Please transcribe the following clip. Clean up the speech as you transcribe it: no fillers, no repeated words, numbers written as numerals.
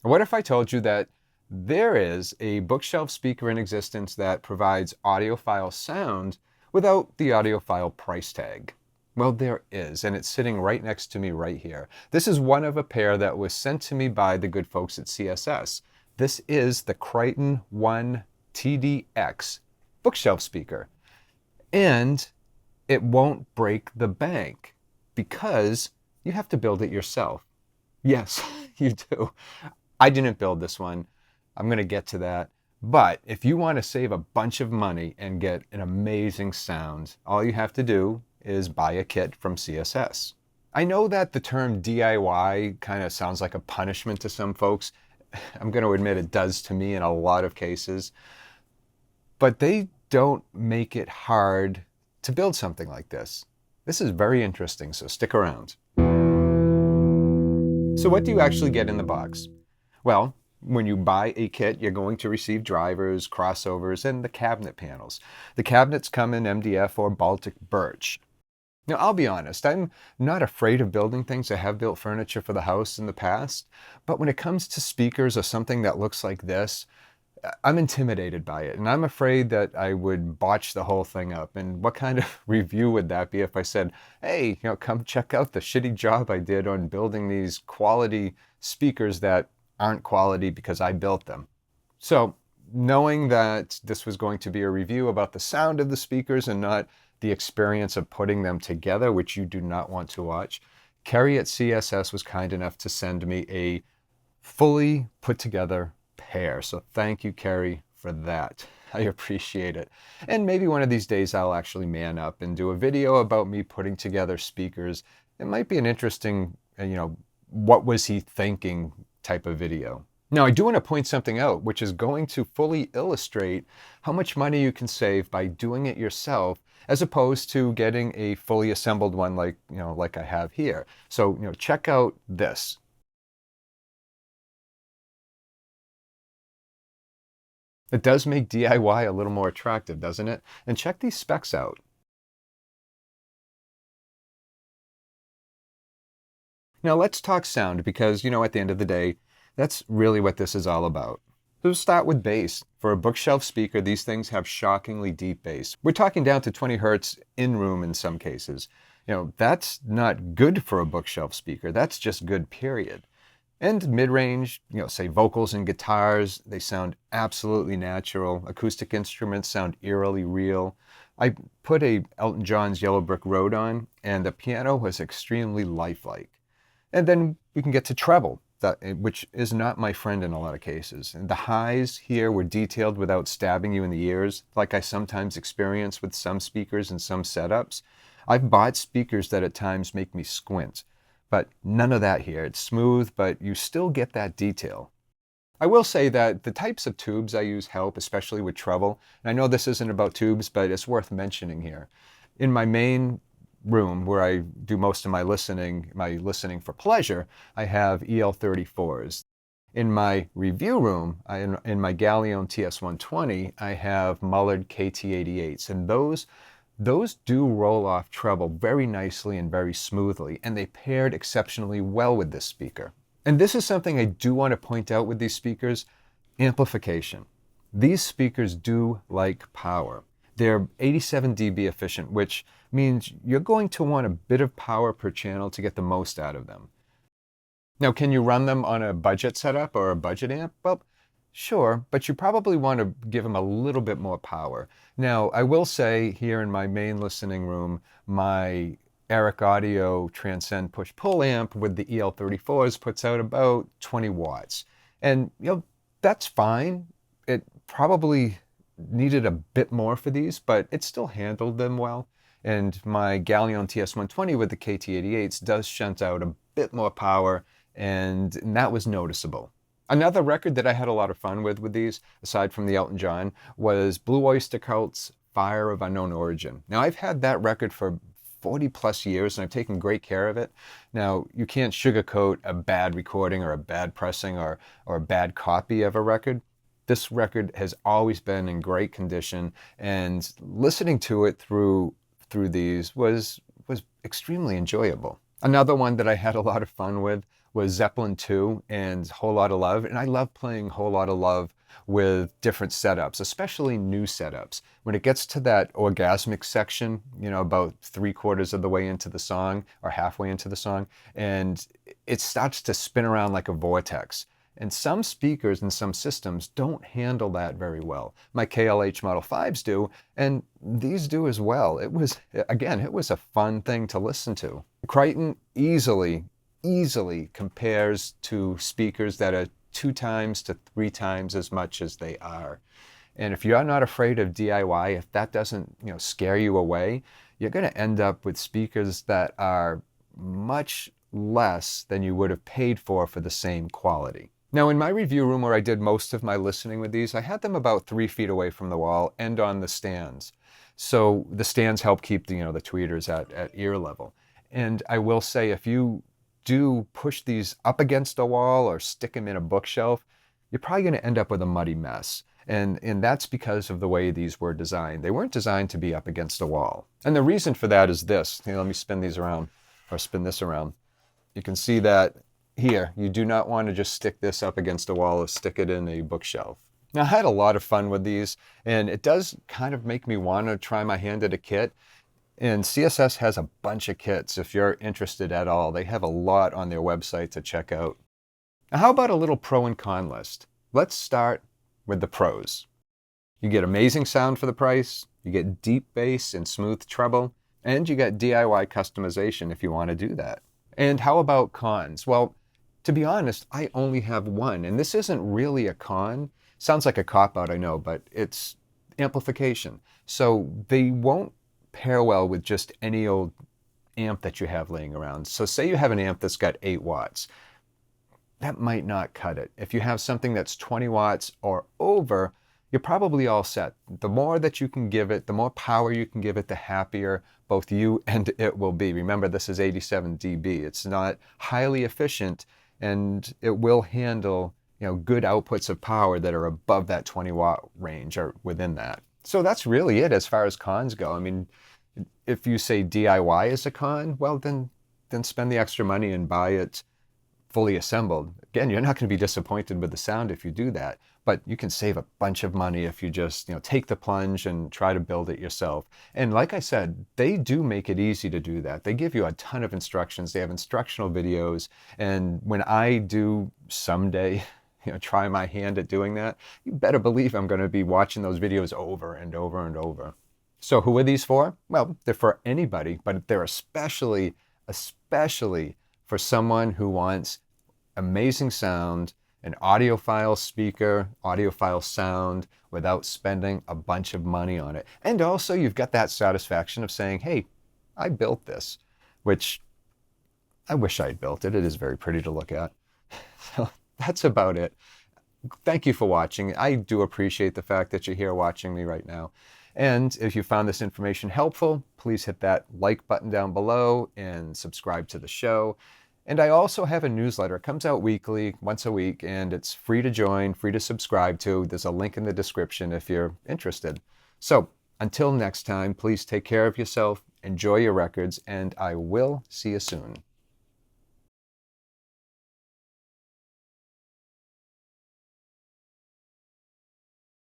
What if I told you that there is a bookshelf speaker in existence that provides audiophile sound without the audiophile price tag? Well, there is, and it's sitting right next to me right here. This is one of a pair that was sent to me by the good folks at CSS. This is the Criton 1 TDX bookshelf speaker. And it won't break the bank because you have to build it yourself. Yes, you do. I didn't build this one. I'm going to get to that. But if you want to save a bunch of money and get an amazing sound, all you have to do is buy a kit from CSS. I know that the term DIY kind of sounds like a punishment to some folks. I'm going to admit it does to me in a lot of cases. But they don't make it hard to build something like this. This is very interesting, so stick around. So what do you actually get in the box? Well, when you buy a kit, you're going to receive drivers, crossovers, and the cabinet panels. The cabinets come in MDF or Baltic birch. Now, I'll be honest, I'm not afraid of building things. I have built furniture for the house in the past, but when it comes to speakers or something that looks like this, I'm intimidated by it, and I'm afraid that I would botch the whole thing up. And what kind of review would that be if I said, hey, come check out the shitty job I did on building these quality speakers that aren't quality because I built them? So knowing that this was going to be a review about the sound of the speakers and not the experience of putting them together, which you do not want to watch, Kerry at CSS was kind enough to send me a fully put together pair. So thank you, Kerry, for that. I appreciate it. And maybe one of these days I'll actually man up and do a video about me putting together speakers. It might be an interesting, what was he thinking type of video. Now, I do want to point something out, which is going to fully illustrate how much money you can save by doing it yourself, as opposed to getting a fully assembled one like I have here. So, check out this. It does make DIY a little more attractive, doesn't it? And check these specs out. Now let's talk sound because, at the end of the day, that's really what this is all about. So we'll start with bass. For a bookshelf speaker, these things have shockingly deep bass. We're talking down to 20 hertz in room in some cases. That's not good for a bookshelf speaker. That's just good, period. And mid-range, say vocals and guitars, they sound absolutely natural. Acoustic instruments sound eerily real. I put a Elton John's Yellow Brick Road on, and the piano was extremely lifelike. And then we can get to treble, which is not my friend in a lot of cases. And the highs here were detailed without stabbing you in the ears, like I sometimes experience with some speakers and some setups. I've bought speakers that at times make me squint. But none of that here. It's smooth, but you still get that detail. I will say that the types of tubes I use help, especially with treble. And I know this isn't about tubes, but it's worth mentioning here. In my main room, where I do most of my listening for pleasure, I have EL34s. In my review room, in my Galleon TS120, I have Mullard KT88s. And those do roll off treble very nicely and very smoothly, and they paired exceptionally well with this speaker. And this is something I do want to point out with these speakers: amplification. These speakers do like power. They're 87 dB efficient, which means you're going to want a bit of power per channel to get the most out of them. Now, can you run them on a budget setup or a budget amp? Well, sure, but you probably want to give them a little bit more power. Now, I will say here in my main listening room, my Eric Audio Transcend push-pull amp with the EL34s puts out about 20 watts. And, that's fine. It probably needed a bit more for these, but it still handled them well. And my Galleon TS120 with the KT88s does shunt out a bit more power, and that was noticeable. Another record that I had a lot of fun with these, aside from the Elton John, was Blue Oyster Cult's Fire of Unknown Origin. Now, I've had that record for 40 plus years, and I've taken great care of it. Now, you can't sugarcoat a bad recording or a bad pressing or a bad copy of a record. This record has always been in great condition, and listening to it through these was extremely enjoyable. Another one that I had a lot of fun with was Zeppelin 2 and Whole Lotta Love. And I love playing Whole Lotta Love with different setups, especially new setups. When it gets to that orgasmic section, you know, about 3/4 of the way into the song or halfway into the song, and it starts to spin around like a vortex. And some speakers and some systems don't handle that very well. My KLH Model 5s do, and these do as well. It was, again, it was a fun thing to listen to. Criton easily compares to speakers that are 2 times to 3 times as much as they are. And if you're not afraid of DIY, if that doesn't, you know, scare you away, you're going to end up with speakers that are much less than you would have paid for the same quality. Now, in my review room where I did most of my listening with these, I had them about 3 feet away from the wall and on the stands. So the stands help keep the, you know, the tweeters at ear level. And I will say, if you do push these up against a wall or stick them in a bookshelf, you're probably going to end up with a muddy mess. And that's because of the way these were designed. They weren't designed to be up against a wall. And the reason for that is this. Let me spin these around, or spin this around. You can see that here, you do not want to just stick this up against a wall or stick it in a bookshelf. Now, I had a lot of fun with these, and it does kind of make me want to try my hand at a kit. And CSS has a bunch of kits if you're interested at all. They have a lot on their website to check out. Now, how about a little pro and con list? Let's start with the pros. You get amazing sound for the price, you get deep bass and smooth treble, and you get DIY customization if you want to do that. And how about cons? Well, to be honest, I only have one, and this isn't really a con. Sounds like a cop-out, I know, but it's amplification. So they won't pair well with just any old amp that you have laying around. So say you have an amp that's got 8 watts. That might not cut it. If you have something that's 20 watts or over, you're probably all set. The more that you can give it, the more power you can give it, the happier both you and it will be. Remember, this is 87 dB. It's not highly efficient, and it will handle, you know, good outputs of power that are above that 20 watt range or within that. So that's really it as far as cons go. I mean, if you say DIY is a con, well, then spend the extra money and buy it fully assembled. Again, you're not going to be disappointed with the sound if you do that, but you can save a bunch of money if you just, you know, take the plunge and try to build it yourself. And like I said, they do make it easy to do that. They give you a ton of instructions. They have instructional videos. And when I do someday, you know, try my hand at doing that, you better believe I'm going to be watching those videos over and over and over. So who are these for? Well, they're for anybody, but they're especially for someone who wants amazing sound, an audiophile speaker, audiophile sound, without spending a bunch of money on it. And also you've got that satisfaction of saying, hey, I built this, which I wish I had built it. It is very pretty to look at. So that's about it. Thank you for watching. I do appreciate the fact that you're here watching me right now. And if you found this information helpful, please hit that like button down below and subscribe to the show. And I also have a newsletter. It comes out weekly, once a week, and it's free to join, free to subscribe to. There's a link in the description if you're interested. So until next time, please take care of yourself, enjoy your records, and I will see you soon.